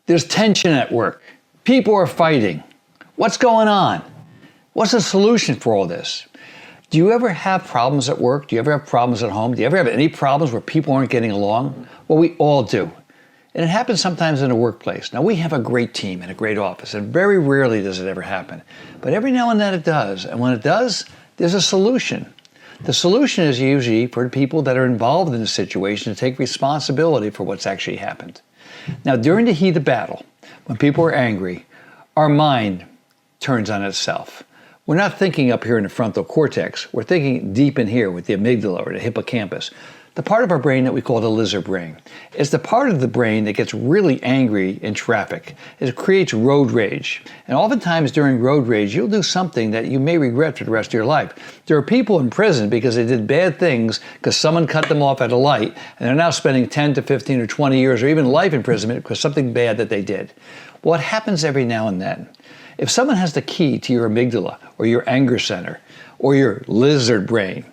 There's tension at work. People are fighting. What's going on? What's the solution for all this? Do you ever have problems at work? Do you ever have problems at home? Do you ever have any problems where people aren't getting along? Well, we all do. And it happens sometimes in a workplace. Now, we have a great team and a great office, and very rarely does it ever happen. But every now and then it does. And when it does, there's a solution. The solution is usually for people that are involved in the situation to take responsibility for what's actually happened. Now, during the heat of battle, when people are angry, our mind turns on itself. We're not thinking up here in the frontal cortex. We're thinking deep in here with the amygdala or the hippocampus. The part of our brain that we call the lizard brain is the part of the brain that gets really angry in traffic. It creates road rage. And oftentimes during road rage, you'll do something that you may regret for the rest of your life. There are people in prison because they did bad things because someone cut them off at a light, and they're now spending 10 to 15 or 20 years or even life imprisonment because something bad that they did. Well, it happens every now and then. If someone has the key to your amygdala or your anger center or your lizard brain,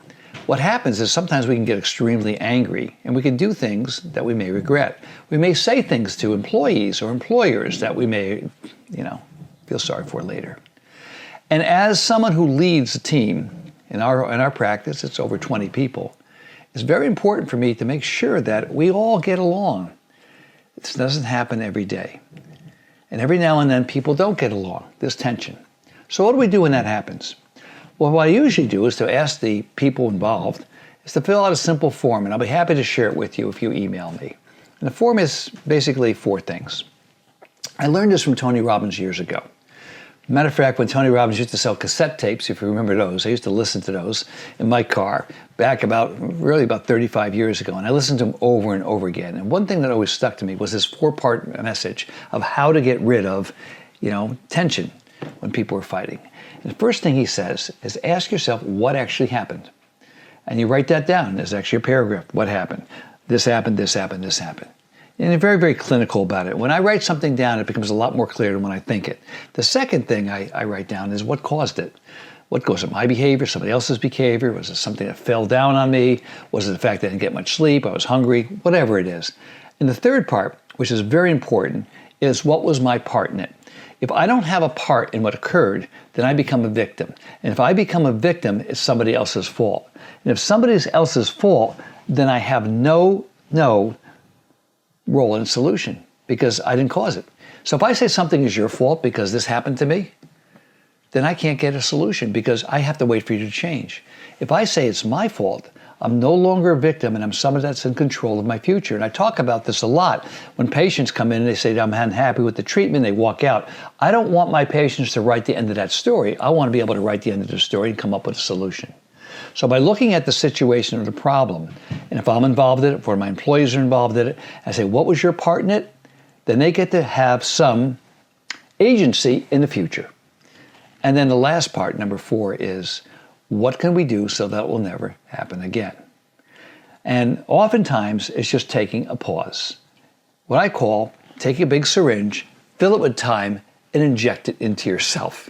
what happens is sometimes we can get extremely angry and we can do things that we may regret. We may say things to employees or employers that we may, feel sorry for later. And as someone who leads a team, in our practice, it's over 20 people, it's very important for me to make sure that we all get along. This doesn't happen every day. And every now and then people don't get along. There's tension. So what do we do when that happens? Well, what I usually do is to ask the people involved is to fill out a simple form, and I'll be happy to share it with you if you email me. And the form is basically 4 things. I learned this from Tony Robbins years ago. Matter of fact, when Tony Robbins used to sell cassette tapes, if you remember those, I used to listen to those in my car back about 35 years ago, and I listened to them over and over again. And one thing that always stuck to me was this 4-part message of how to get rid of, tension when people are fighting. And the first thing he says is ask yourself what actually happened. And you write that down. There's actually a paragraph. What happened? This happened, this happened, this happened. And they're very, very clinical about it. When I write something down, it becomes a lot more clear than when I think it. The second thing I write down is what caused it. What caused it? My behavior, somebody else's behavior? Was it something that fell down on me? Was it the fact that I didn't get much sleep? I was hungry? Whatever it is. And the third part, which is very important, is what was my part in it? If I don't have a part in what occurred, then I become a victim. And if I become a victim, it's somebody else's fault. And if somebody else's fault, then I have no role in solution because I didn't cause it. So if I say something is your fault because this happened to me, then I can't get a solution because I have to wait for you to change. If I say it's my fault, I'm no longer a victim and I'm someone that's in control of my future. And I talk about this a lot when patients come in and they say, I'm unhappy with the treatment, they walk out. I don't want my patients to write the end of that story. I want to be able to write the end of the story and come up with a solution. So by looking at the situation or the problem, and if I'm involved in it, if one of my employees are involved in it, I say, what was your part in it? Then they get to have some agency in the future. And then the last part, number 4, is what can we do so that will never happen again? And oftentimes it's just taking a pause. What I call taking a big syringe, fill it with time, and inject it into yourself.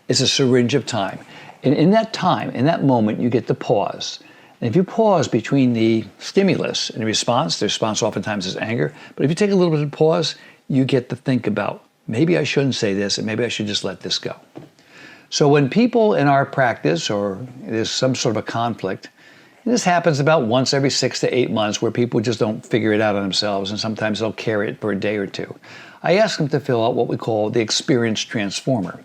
It's a syringe of time. And in that time, in that moment, you get to pause. And if you pause between the stimulus and the response oftentimes is anger, but if you take a little bit of pause, you get to think about, maybe I shouldn't say this, and maybe I should just let this go. So when people in our practice, or there's some sort of a conflict, and this happens about once every 6 to 8 months where people just don't figure it out on themselves, and sometimes they'll carry it for a day or two. I ask them to fill out what we call the Experience Transformer.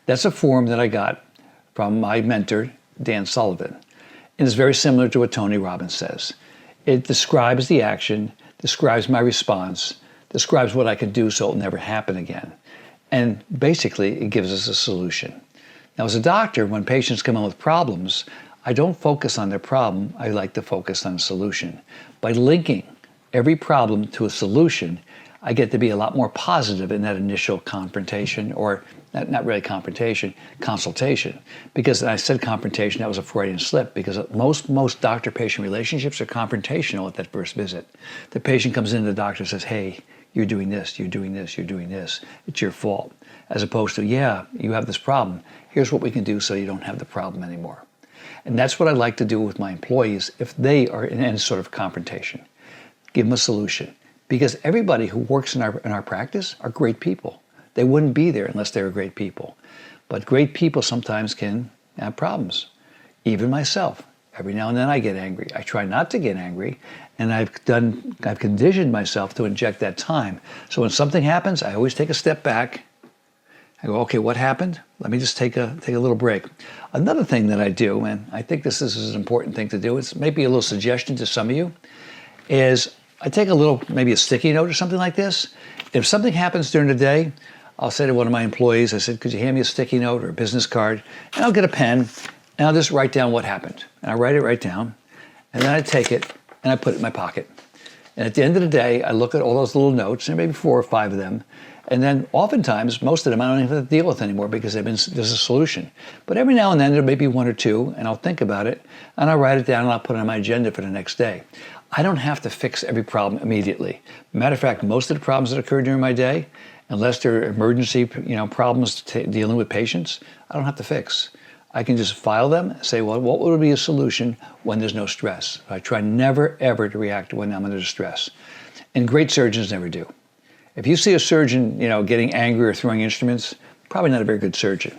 That's a form that I got from my mentor, Dan Sullivan. And it's very similar to what Tony Robbins says. It describes the action, describes my response, describes what I can do so it'll never happen again. And basically, it gives us a solution. Now, as a doctor, when patients come in with problems, I don't focus on their problem. I like to focus on a solution. By linking every problem to a solution, I get to be a lot more positive in that initial confrontation, or not really confrontation, consultation. Because I said confrontation, that was a Freudian slip, because most doctor-patient relationships are confrontational at that first visit. The patient comes in, the doctor says, hey, you're doing this, you're doing this, you're doing this. It's your fault. As opposed to, yeah, you have this problem. Here's what we can do so you don't have the problem anymore. And that's what I like to do with my employees if they are in any sort of confrontation. Give them a solution. Because everybody who works in our practice are great people. They wouldn't be there unless they were great people. But great people sometimes can have problems. Even myself. Every now and then I get angry. I try not to get angry, and I've conditioned myself to inject that time. So when something happens, I always take a step back. I go, okay, what happened? Let me just take a little break. Another thing that I do, and I think this is an important thing to do, it's maybe a little suggestion to some of you, is I take maybe a sticky note or something like this. If something happens during the day, I'll say to one of my employees, I said, could you hand me a sticky note or a business card? And I'll get a pen, and I'll just write down what happened. And I write it right down, and then I take it, and I put it in my pocket. And at the end of the day, I look at all those little notes, and maybe 4 or 5 of them, and then oftentimes, most of them I don't even have to deal with anymore because there's a solution. But every now and then there may be 1 or 2, and I'll think about it, and I'll write it down, and I'll put it on my agenda for the next day. I don't have to fix every problem immediately. Matter of fact, most of the problems that occur during my day, unless they're emergency problems dealing with patients, I don't have to fix. I can just file them and say, well, what would be a solution when there's no stress? I try never, ever to react when I'm under stress. And great surgeons never do. If you see a surgeon, getting angry or throwing instruments, probably not a very good surgeon.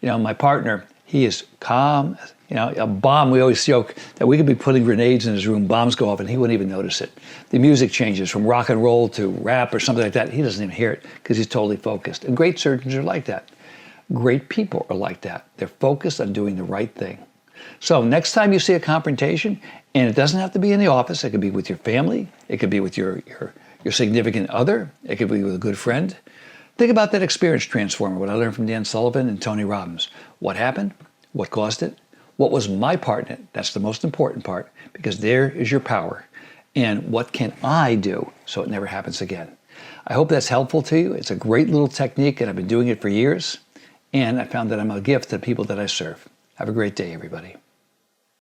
My partner, he is calm. A bomb, we always joke that we could be putting grenades in his room, bombs go off, and he wouldn't even notice it. The music changes from rock and roll to rap or something like that. He doesn't even hear it because he's totally focused. And great surgeons are like that. Great people are like that. They're focused on doing the right thing. So next time you see a confrontation, and it doesn't have to be in the office, it could be with your family, it could be with your significant other, it could be with a good friend. Think about that experience transformer, what I learned from Dan Sullivan and Tony Robbins. What happened? What caused it? What was my part in it? That's the most important part, because there is your power. And what can I do so it never happens again? I hope that's helpful to you. It's a great little technique, and I've been doing it for years. And I found that I'm a gift to the people that I serve. Have a great day, everybody.